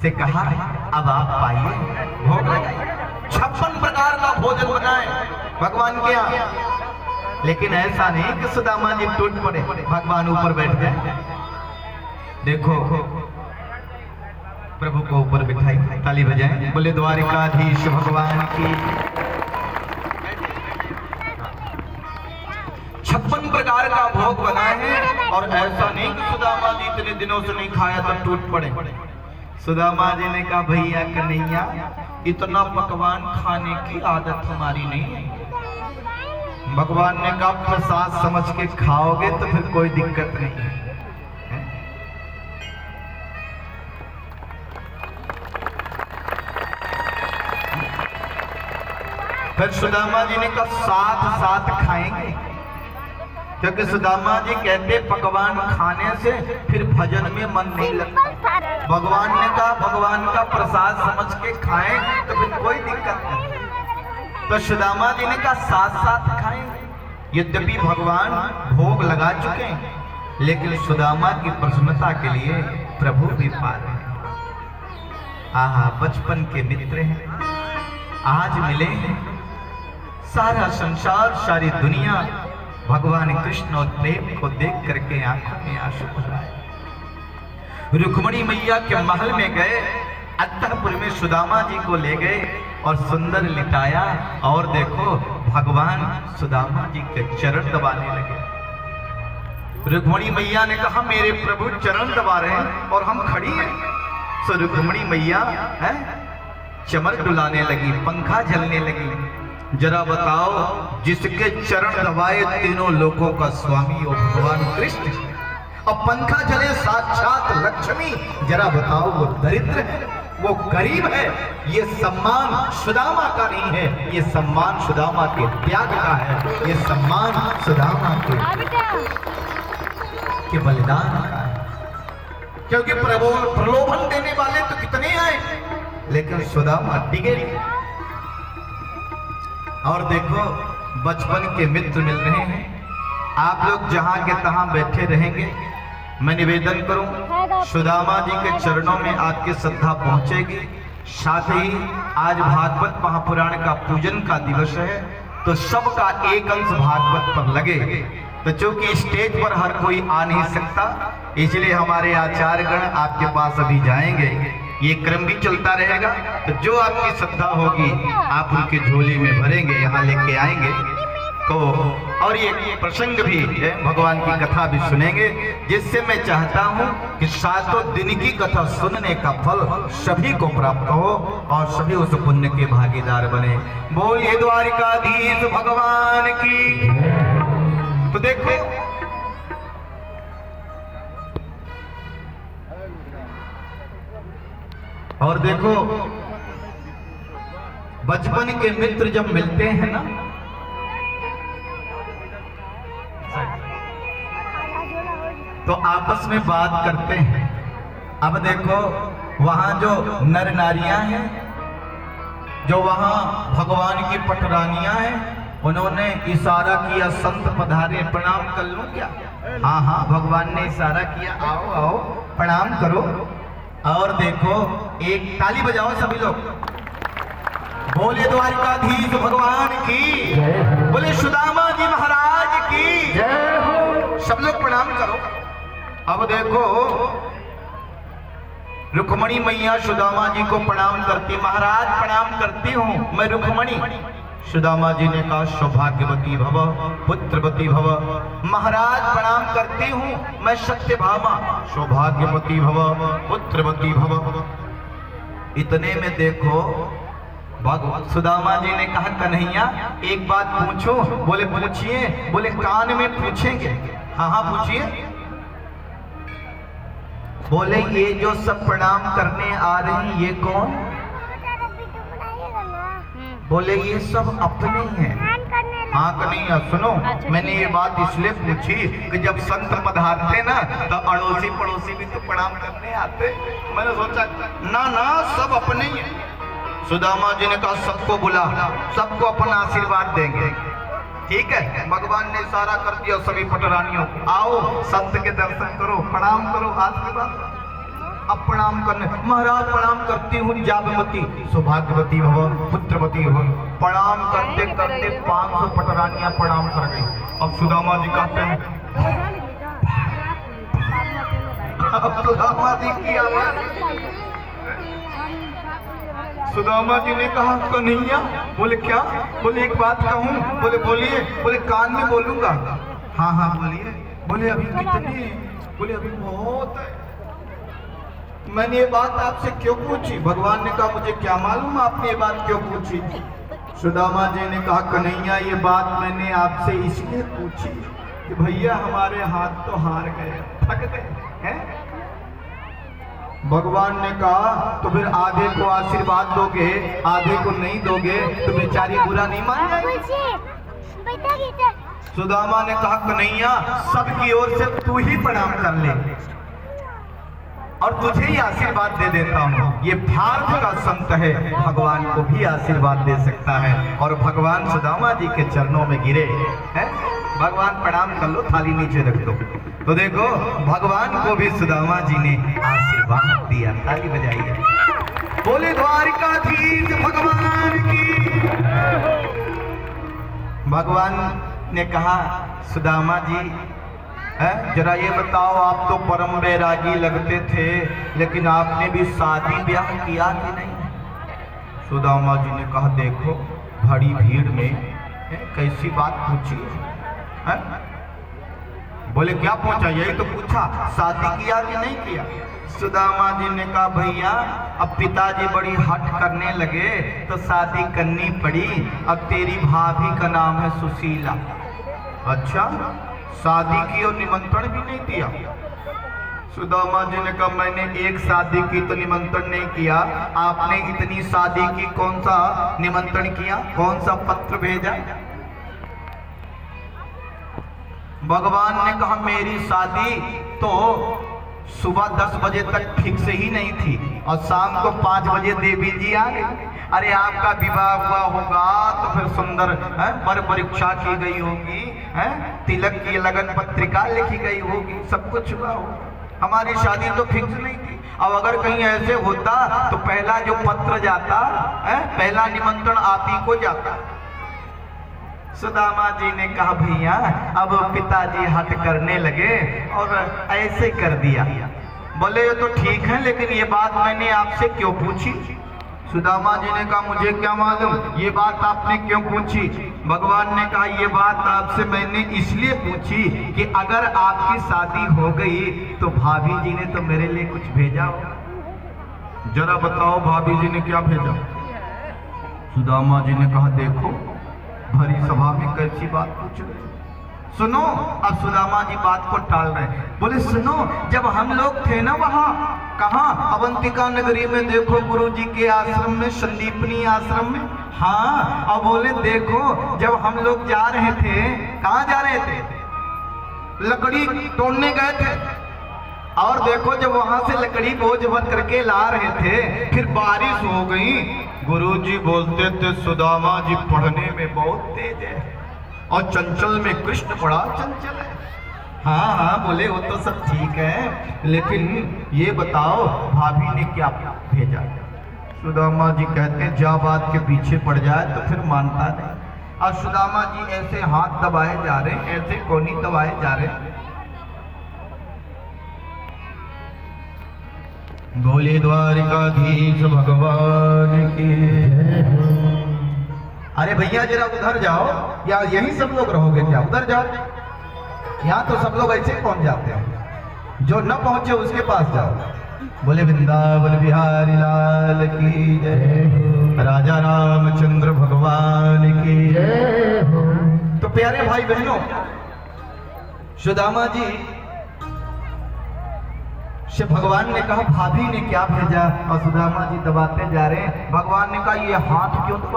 से कहा अब आप पाइए, भोग लगाइए। 56 प्रकार का भोजन बनाए भगवान के यहाँ। लेकिन ऐसा नहीं कि सुदामा जी टूट पड़े, भगवान ऊपर बैठ गए। देखो प्रभु को ऊपर बिठाई, ताली बजाएं, बोले द्वारिकाधीश भगवान की। 56 प्रकार का भोग बनाए हैं। और ऐसा नहीं कि सुदामा जी इतने दिनों से नहीं खाया तो टूट पड़े। सुदामा जी ने कहा भैया कन्हैया, इतना पकवान खाने की आदत हमारी नहीं है। भगवान ने कहा प्रसाद समझ के खाओगे तो फिर कोई दिक्कत नहीं है। फिर सुदामा जी ने कहा साथ साथ खाएंगे, क्योंकि सुदामा जी कहते पकवान खाने से फिर भजन में मन नहीं लगता। भगवान ने कहा भगवान का प्रसाद समझ के खाएं तो फिर कोई दिक्कत नहीं। तो सुदामा जी ने कहा साथ साथ खाएंगे। यद्यपि भगवान भोग लगा चुके हैं, लेकिन सुदामा की प्रसन्नता के लिए प्रभु भी पा रहे हैं। आहा, बचपन के मित्र हैं, आज मिले हैं। सारा संसार, सारी दुनिया भगवान कृष्ण और प्रेम को देख करके आंखों में आंसू भर आए। रुक्मिणी मैया के महल में गए, अंतःपुर में सुदामा जी को ले गए और सुंदर लिटाया। और देखो भगवान सुदामा जी के चरण दबाने लगे। रुक्मिणी मैया ने कहा मेरे प्रभु चरण दबा रहे हैं और हम खड़ी हैं। सो रुक्मिणी मैया है चमर डुलाने लगी, पंखा झलने लगी। जरा बताओ, जिसके चरण दबाए तीनों लोकों का स्वामी और भगवान कृष्ण, और पंखा जले साक्षात लक्ष्मी, जरा बताओ वो दरिद्र है, वो गरीब है। ये सम्मान सुदामा का नहीं है, ये सम्मान सुदामा के त्याग का है, ये सम्मान सुदामा के बलिदान का है। क्योंकि प्रलोभन देने वाले तो कितने आए, लेकिन सुदामा टिके नहीं। और देखो बचपन के मित्र मिल रहे हैं। आप लोग जहां के तहां बैठे रहेंगे, मैं निवेदन करूं सुदामा जी के चरणों में आपकी श्रद्धा पहुंचेगी। साथ ही आज भागवत महापुराण का पूजन का दिवस है, तो सबका एक अंश भागवत पर लगे। तो चूंकि स्टेज पर हर कोई आ नहीं सकता, इसलिए हमारे आचार्यगण आपके पास अभी जाएंगे। ये क्रम भी चलता रहेगा, तो जो आपकी श्रद्धा होगी आप उनकी झोली में भरेंगे, यहाँ लेके आएंगे। तो और ये प्रसंग भी है, भगवान की कथा भी सुनेंगे, जिससे मैं चाहता हूँ कि सातों दिन की कथा सुनने का फल सभी को प्राप्त हो और सभी उस पुण्य के भागीदार बने। बोलिए द्वारिकाधीश भगवान की। तो देखो और देखो बचपन के मित्र जब मिलते हैं ना, तो आपस में बात करते हैं। अब देखो वहां जो नर नारियां हैं, जो वहां भगवान की पटरानियां हैं, उन्होंने इशारा किया संत पधारे, प्रणाम कर लूं क्या? हाँ हाँ, भगवान ने इशारा किया, आओ आओ प्रणाम करो। और देखो एक ताली बजाओ सभी लोग, बोले द्वारिकाधीश भगवान की, बोले सुदामा जी महाराज की जय हो। सब लोग प्रणाम करो। अब देखो रुक्मिणी मैया सुदामा जी को प्रणाम करती, महाराज प्रणाम करती हूँ मैं रुक्मिणी। सुदामा जी ने कहा सौभाग्यवती भव, पुत्रवती भव। महाराज प्रणाम करती हूँ मैं सत्यभामा, सौभाग्यवती भव, पुत्रवती भव। इतने में देखो भगवान सुदामा जी ने कहा कन्हैया एक बात पूछो? बोले पूछिए। बोले कान में पूछेंगे? हाँ हाँ पूछिए। बोले ये जो सब प्रणाम करने आ रहे हैं ये कौन? बोले ये सब अपने हैं। हाँ कन्हैया सुनो, मैंने ये बात इसलिए पूछी कि जब संत पधारते ना तो अड़ोसी पड़ोसी भी तो प्रणाम करने आते। मैंने सोचा ना ना सब अपने ही हैं। सुदामा जी ने कहा सबको बुला, सबको अपना आशीर्वाद देंगे। ठीक है, भगवान ने इशारा कर दिया सभी पटरानियों, आओ संत के दर्शन करो, प्रणाम करो, आशीर्वाद। अब प्रणाम करने। महाराज प्रणाम करती हूँ जाबमती, सौभाग्यवती भव, पुत्रवती भव। प्रणाम करते करते 500 पटरानियां प्रणाम कर गई। अब सुदामा जी कहते हैं, अब सुदामा जी की आवाज, सुदामा जी ने कहा कन्हैया। बोले क्या? बोले एक बात कहूँ? बोले बोलिए। बोले कान में बोलूंगा। हाँ हाँ बोलिए। बोले अभी कितनी? बोले अभी बहुत है। मैंने ये बात आपसे क्यों पूछी? भगवान ने कहा मुझे क्या मालूम आपने ये बात क्यों पूछी। सुदामा जी ने कहा कन्हैया ये बात मैंने आपसे इसलिए पूछी कि भैया हमारे हाथ तो हार गए, थक गए हैं। भगवान ने कहा तो फिर आधे को आशीर्वाद दोगे, आधे को नहीं दोगे तो बेचारी बुरा नहीं मान जाएगी। सुदामा ने कहा कन्हैया सबकी ओर से तू ही प्रणाम कर ले और तुझे ही आशीर्वाद दे देता हूँ। ये भारत का संत है, भगवान को भी आशीर्वाद दे सकता है। और भगवान सुदामा जी के चरणों में गिरे हैं। भगवान प्रणाम कर लो, थाली नीचे रख दो। तो देखो भगवान को भी सुदामा जी ने आशीर्वाद दिया। ताली बजाइए, बोले द्वारिकाधीश भगवान की। भगवान ने कहा सुदामा जी जरा ये बताओ, आप तो परम बैरागी लगते थे, लेकिन आपने भी शादी ब्याह किया कि नहीं? सुदामा जी ने कहा देखो बड़ी भीड़ में कैसी बात पूछी है? बोले क्या पूछा? यही तो पूछा, शादी किया कि नहीं किया? सुदामा जी ने कहा भैया अब पिताजी बड़ी हट करने लगे तो शादी करनी पड़ी। अब तेरी भाभी का नाम है सुशीला। अच्छा, शादी की और निमंत्रण भी नहीं दिया? सुदामा जी ने कहा मैंने एक शादी की तो निमंत्रण नहीं किया, आपने इतनी शादी की कौन सा निमंत्रण किया, कौन सा पत्र भेजा? भगवान ने कहा मेरी शादी तो सुबह 10 बजे तक फिक्स ही नहीं थी और शाम को 5 बजे देवी जी आ गई। अरे आपका विवाह हुआ होगा तो फिर सुंदर वर परीक्षा की गई होगी, तिलक की लगन पत्रिका लिखी गई होगी, सब कुछ हुआ होगा। हमारी शादी तो फिक्स नहीं थी। अब अगर कहीं ऐसे होता तो पहला जो पत्र जाता, पहला निमंत्रण आप ही को जाता। सुदामा जी ने कहा भैया अब पिताजी हट करने लगे और ऐसे कर दिया। बोले ये तो ठीक है, लेकिन ये बात मैंने आपसे क्यों पूछी? सुदामा जी ने कहा मुझे क्या मालूम, ये बात आपने क्यों पूछी? भगवान ने कहा ये बात आपसे मैंने इसलिए पूछी कि अगर आपकी शादी हो गई तो भाभी जी ने तो मेरे लिए कुछ भेजा हो। जरा बताओ भाभी जी ने क्या भेजा? सुदामा जी ने कहा देखो भरी सभा में कैसी बात पूछ रहे, सुनो। अब सुदामा जी बात को टाल रहे हैं। बोले सुनो, जब हम लोग थे ना वहाँ, कहाँ? अवंतिका नगरी में। देखो गुरु जी के आश्रम में, संदीपनी आश्रम में। हाँ, और बोले देखो जब हम लोग जा रहे थे, कहाँ जा रहे थे? लकड़ी तोड़ने गए थे। और देखो जब वहां से लकड़ी बोझ भर करके ला रहे थे, फिर बारिश हो गई। गुरुजी बोलते थे सुदामा जी पढ़ने में बहुत तेज है और चंचल में कृष्ण बड़ा चंचल है। हाँ हाँ बोले वो तो सब ठीक है, लेकिन ये बताओ भाभी ने क्या भेजा? सुदामा जी कहते हैं जा बात के पीछे पड़ जाए तो फिर मानता नहीं। और सुदामा जी ऐसे हाथ दबाए जा रहे, ऐसे कोनी दबाए जा रहे। बोले द्वारिकाधीश भगवान की। अरे भैया जरा उधर जाओ, या यही सब लोग रहोगे क्या? उधर जाओ, यहाँ तो सब लोग ऐसे पहुंच जाते हैं, जो न पहुंचे उसके पास जाओ। बोले वृंदावन बिहारी लाल की जय, राजा रामचंद्र भगवान की जय। तो प्यारे भाई बहनों, सुदामा जी से भगवान ने कहा भाभी ने क्या भेजा, और सुदामा जी दबाते जा रहे हैं। भगवान ने कहा ये हाथ क्यों